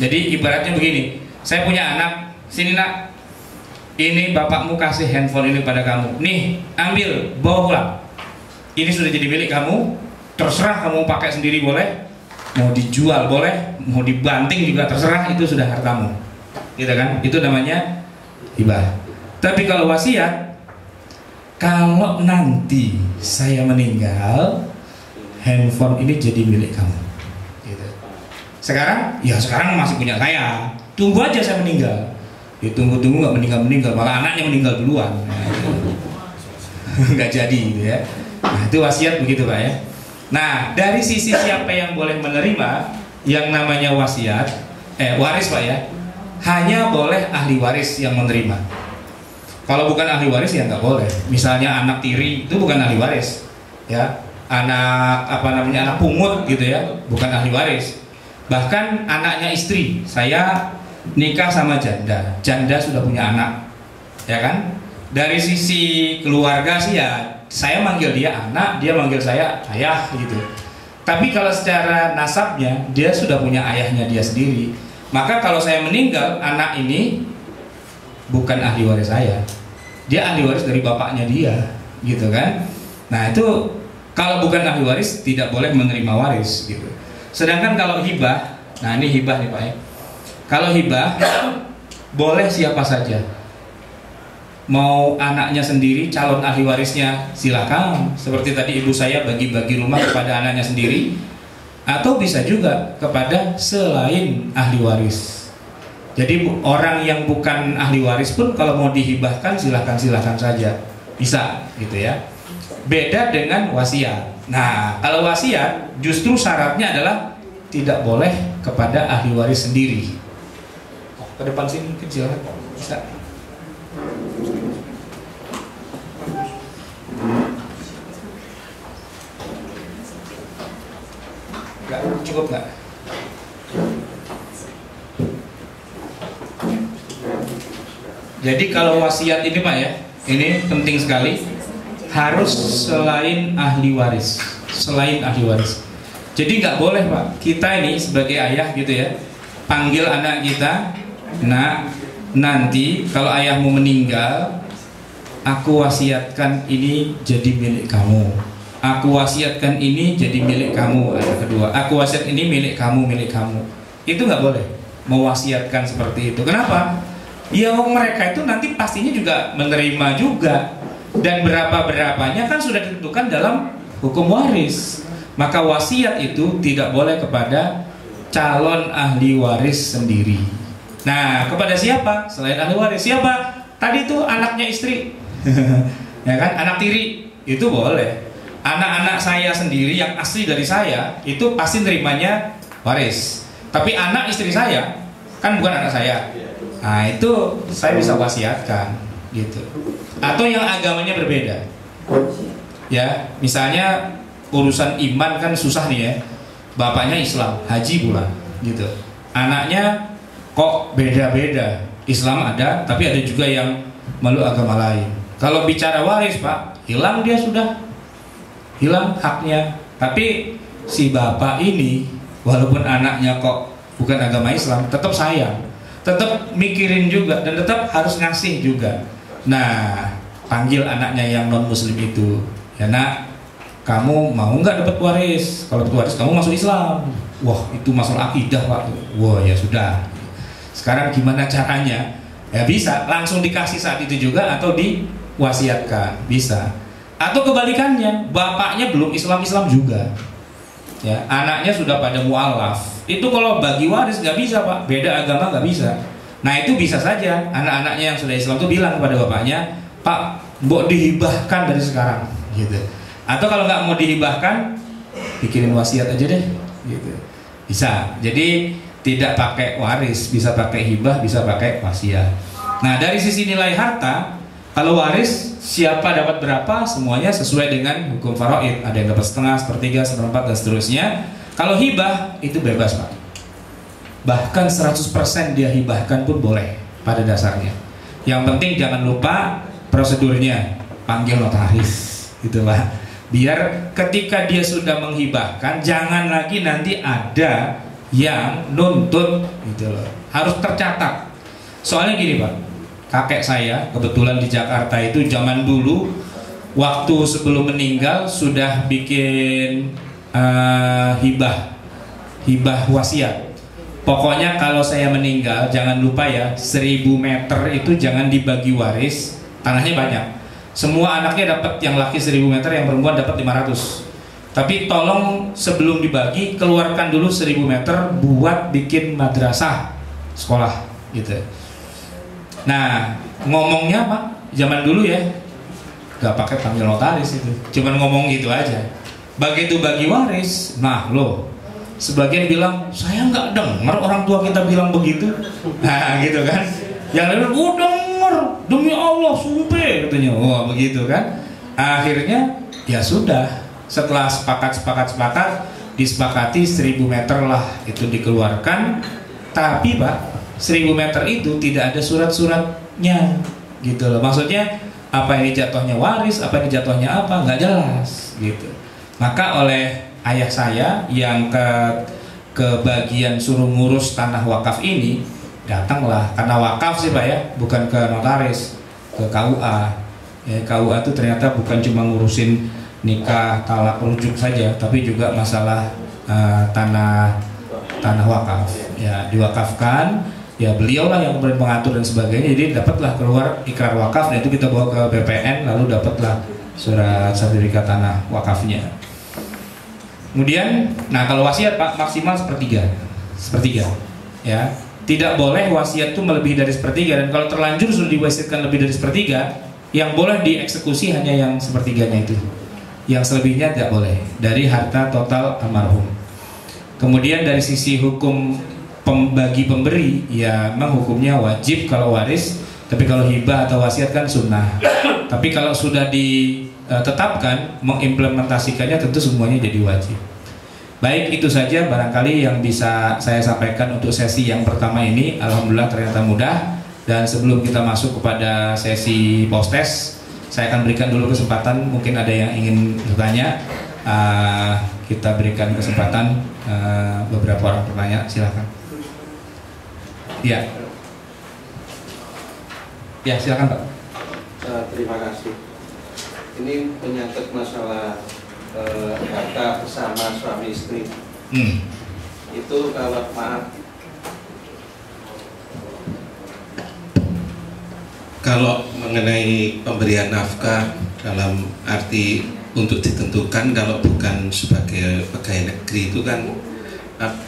Jadi ibaratnya begini, saya punya anak, sini nak, ini bapakmu kasih handphone ini pada kamu, nih ambil, bawa pulang, ini sudah jadi milik kamu, terserah kamu pakai sendiri boleh, mau dijual boleh, mau dibanting juga terserah, itu sudah hartamu, gitu kan? Itu namanya hibah. Tapi kalau wasiat, kalau nanti saya meninggal, handphone ini jadi milik kamu. Gitu. Sekarang, ya sekarang masih punya saya. Tunggu aja saya meninggal. Ya tunggu-tunggu nggak meninggal, malah anaknya meninggal duluan. Nah, nggak jadi, gitu ya. Nah itu wasiat begitu Pak ya. Nah dari sisi siapa yang boleh menerima yang namanya wasiat, waris Pak ya, hanya boleh ahli waris yang menerima. Kalau bukan ahli waris ya nggak boleh. Misalnya anak tiri itu bukan ahli waris, ya. Anak anak pungut gitu ya, bukan ahli waris. Bahkan anaknya istri, saya nikah sama janda sudah punya anak, ya kan? Dari sisi keluarga sih ya, saya manggil dia anak, dia manggil saya ayah gitu. Tapi kalau secara nasabnya, dia sudah punya ayahnya dia sendiri. Maka kalau saya meninggal, anak ini bukan ahli waris saya, dia ahli waris dari bapaknya dia, gitu kan? Nah itu kalau bukan ahli waris tidak boleh menerima waris gitu. Sedangkan kalau hibah, nah ini hibah nih Pak ya. Kalau hibah boleh siapa saja. Mau anaknya sendiri calon ahli warisnya silakan. Seperti tadi ibu saya bagi-bagi rumah kepada anaknya sendiri, atau bisa juga kepada selain ahli waris. Jadi orang yang bukan ahli waris pun kalau mau dihibahkan silakan saja. Bisa gitu ya. Beda dengan wasiat. Nah, kalau wasiat justru syaratnya adalah tidak boleh kepada ahli waris sendiri. Ke depan sini mungkin silakan. Bisa. Enggak cukup enggak? Jadi kalau wasiat ini Pak ya, ini penting sekali. Harus selain ahli waris, Jadi nggak boleh Pak, kita ini sebagai ayah gitu ya, panggil anak kita, nak, nanti kalau ayahmu meninggal, aku wasiatkan ini jadi milik kamu. Aku wasiatkan ini jadi milik kamu. Ada kedua, aku wasiat ini milik kamu. Itu nggak boleh mewasiatkan seperti itu. Kenapa? Ya mereka itu nanti pastinya juga menerima juga. Dan berapa-berapanya kan sudah ditentukan dalam hukum waris. Maka wasiat itu tidak boleh kepada calon ahli waris sendiri. Nah, kepada siapa? Selain ahli waris, siapa? Tadi itu anaknya istri. Ya kan? Anak tiri itu boleh. Anak-anak saya sendiri yang asli dari saya itu pasti nerimanya waris. Tapi anak istri saya kan bukan anak saya. Nah, itu saya bisa wasiatkan gitu. Atau yang agamanya berbeda. Ya, misalnya urusan iman kan susah nih ya. bapaknya Islam, haji pula, gitu. Anaknya kok beda-beda, Islam ada, tapi ada juga yang meluk agama lain. Kalau bicara waris Pak, hilang dia sudah, hilang haknya. Tapi si bapak ini, walaupun anaknya kok bukan agama Islam, tetap sayang, tetap mikirin juga, dan tetap harus ngasih juga. Nah, panggil anaknya yang non muslim itu, ya nak, kamu mau nggak dapat waris? Kalau dapat waris kamu masuk Islam. Wah, itu masalah akidah Pak. Wah, ya sudah. Sekarang gimana caranya? Ya bisa langsung dikasih saat itu juga, atau diwasiatkan, bisa. Atau kebalikannya, bapaknya belum Islam juga, ya anaknya sudah pada mualaf. Itu kalau bagi waris nggak bisa Pak, beda agama nggak bisa. Nah itu bisa saja anak-anaknya yang sudah Islam itu bilang kepada bapaknya, Pak, mbok dihibahkan dari sekarang, gitu. Atau kalau nggak mau dihibahkan, bikinin wasiat aja deh, gitu. Bisa. Jadi tidak pakai waris, bisa pakai hibah, bisa pakai wasiat. Nah dari sisi nilai harta, kalau waris siapa dapat berapa, semuanya sesuai dengan hukum faraid. Ada yang dapat setengah, sepertiga, seperempat, dan seterusnya. Kalau hibah itu bebas Pak. Bahkan 100% dia hibahkan pun boleh pada dasarnya. Yang penting jangan lupa prosedurnya, panggil notaris, gitu Pak. Biar ketika dia sudah menghibahkan, jangan lagi nanti ada yang nuntut, gitu loh. Harus tercatat. Soalnya gini Pak, kakek saya kebetulan di Jakarta itu zaman dulu, waktu sebelum meninggal sudah bikin hibah wasiat. Pokoknya kalau saya meninggal, jangan lupa ya, 1000 meter itu jangan dibagi waris, tanahnya banyak. Semua anaknya dapat, yang laki 1000 meter, yang perempuan dapat 500. Tapi tolong sebelum dibagi, keluarkan dulu 1000 meter buat bikin madrasah, sekolah, gitu. Nah, ngomongnya Pak, zaman dulu ya, gak pakai panggil notaris itu, cuman ngomong gitu aja. Begitu bagi waris, nah loh, sebagian bilang, saya nggak dengar orang tua kita bilang begitu. Nah gitu kan. Yang lain, oh denger, demi Allah, sumpah katanya. Oh begitu kan. Akhirnya ya sudah, setelah sepakat, disepakati 1000 meter lah itu dikeluarkan. Tapi Pak, 1000 meter itu tidak ada surat-suratnya, gitu loh. Maksudnya apa ini jatuhnya waris, apa ini jatuhnya apa, nggak jelas gitu. Maka oleh ayah saya yang ke bagian suruh ngurus tanah wakaf ini, datanglah, karena wakaf sih Pak ya, bukan ke notaris, ke KUA. Ya, KUA itu ternyata bukan cuma ngurusin nikah, talak, rujuk saja, tapi juga masalah tanah wakaf. Ya diwakafkan, ya beliau lah yang kemudian mengatur dan sebagainya. Jadi dapatlah keluar ikrar wakaf, dan itu kita bawa ke BPN, lalu dapatlah surat sertifikat tanah wakafnya. Kemudian, nah kalau wasiat Pak maksimal sepertiga, ya. Tidak boleh wasiat itu melebihi dari sepertiga, dan kalau terlanjur sudah diwasiatkan lebih dari sepertiga, yang boleh dieksekusi hanya yang sepertiganya itu, yang selebihnya tidak boleh dari harta total almarhum. Kemudian dari sisi hukum bagi pemberi, ya memang hukumnya wajib kalau waris, tapi kalau hibah atau wasiat kan sunnah. Tapi kalau sudah ditetapkan, mengimplementasikannya tentu semuanya jadi wajib. Baik, itu saja barangkali yang bisa saya sampaikan untuk sesi yang pertama ini. Alhamdulillah ternyata mudah. Dan sebelum kita masuk kepada sesi post-test, saya akan berikan dulu kesempatan, mungkin ada yang ingin bertanya. Kita berikan kesempatan beberapa orang bertanya, silakan. Ya, ya silakan Pak. Terima kasih. Ini menyangkut masalah harta bersama suami istri. Itu kalau maaf, kalau mengenai pemberian nafkah dalam arti untuk ditentukan, kalau bukan sebagai pegawai negeri itu kan,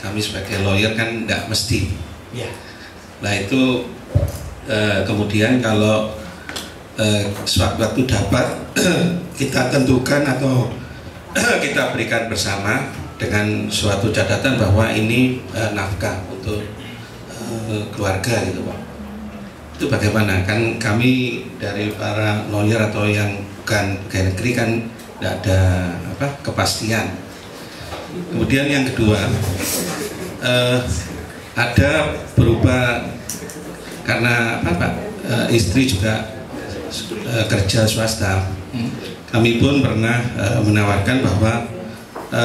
kami sebagai lawyer kan tidak mesti. Ya. Nah itu kemudian kalau sewaktu dapat kita tentukan atau kita berikan bersama dengan suatu catatan bahwa ini nafkah untuk keluarga gitu Pak. Itu bagaimana? Kan kami dari para lawyer atau yang bukan pegawai negeri kan tidak ada kepastian. Kemudian yang kedua, ada berubah karena apa Pak? Istri juga kerja swasta. Kami pun pernah menawarkan bahwa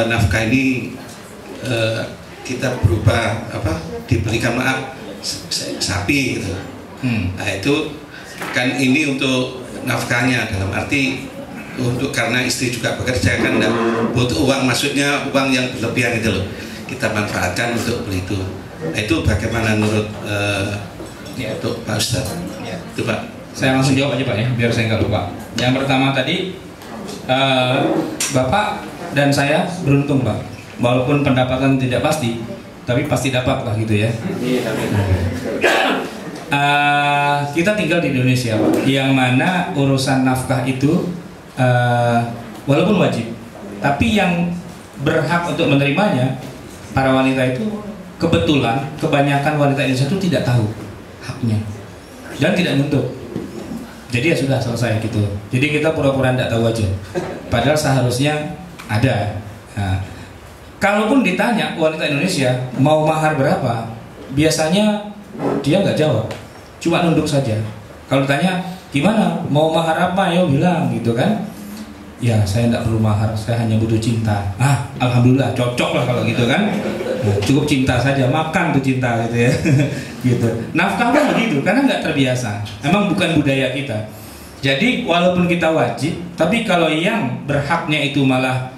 nafkah ini kita berubah diberikan sapi gitu. Nah itu kan ini untuk nafkahnya, dalam arti karena istri juga bekerja kan enggak butuh uang, maksudnya uang yang berlebihan gitu loh, kita manfaatkan untuk beli itu. Nah itu bagaimana menurut untuk Pak Ustadz? Itu Pak. Saya langsung jawab aja Pak ya, biar saya nggak lupa. Yang pertama tadi Bapak dan saya beruntung Pak, walaupun pendapatan tidak pasti, tapi pasti dapat lah gitu ya. Kita tinggal di Indonesia Pak, yang mana urusan nafkah itu walaupun wajib, tapi yang berhak untuk menerimanya para wanita itu kebetulan kebanyakan wanita Indonesia itu tidak tahu haknya dan tidak nuntut. Jadi ya sudah selesai gitu. Jadi kita pura-pura tidak tahu aja. Padahal seharusnya ada. Nah, kalaupun ditanya wanita Indonesia mau mahar berapa, biasanya dia nggak jawab, cuma nunduk saja. Kalau ditanya gimana, mau mahar apa, ayo bilang gitu kan. Ya saya tidak perlu mahar, saya hanya butuh cinta. Alhamdulillah cocok lah kalau gitu kan. Nah, cukup cinta saja, makan tuh cinta gitu ya. Gitu. Nafkah pun begitu, karena nggak terbiasa. Emang bukan budaya kita. Jadi walaupun kita wajib, tapi kalau yang berhaknya itu malah